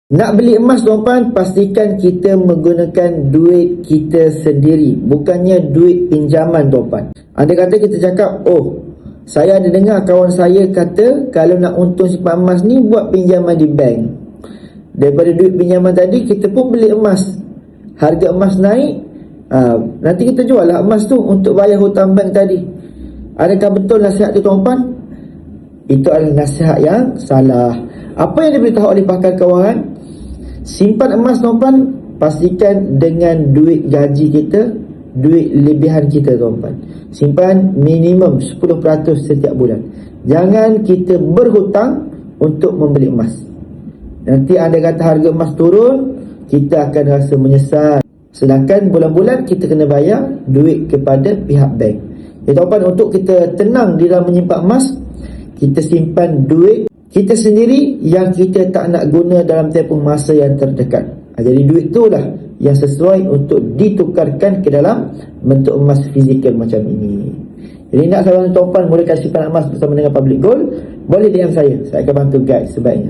Nak beli emas tuan-tuan, pastikan kita menggunakan duit kita sendiri, bukannya duit pinjaman tuan-tuan. Andai kata kita cakap, saya ada dengar kawan saya kata kalau nak untung simpan emas ni buat pinjaman di bank. Daripada duit pinjaman tadi kita pun beli emas. Harga emas naik, nanti kita jual lah emas tu untuk bayar hutang bank tadi. Adakah betul nasihat tu tuan-tuan? Itu adalah nasihat yang salah. Apa yang diberitahu oleh pakar kewangan? Simpan emas tuan-tuan, pastikan dengan duit gaji kita, duit lebihan kita tuan-tuan. Simpan minimum 10% setiap bulan. Jangan kita berhutang untuk membeli emas. Nanti anda kata harga emas turun, kita akan rasa menyesal. Sedangkan bulan-bulan kita kena bayar duit kepada pihak bank. Tuan-tuan, untuk kita tenang di dalam menyimpan emas, kita simpan duit kita sendiri yang kita tak nak guna dalam tempoh masa yang terdekat. Jadi duit itulah yang sesuai untuk ditukarkan ke dalam bentuk emas fizikal macam ini. Jadi nak saran tuan-tuan mulakan simpan emas bersama dengan Public Gold, boleh DM saya akan bantu guide sebaiknya.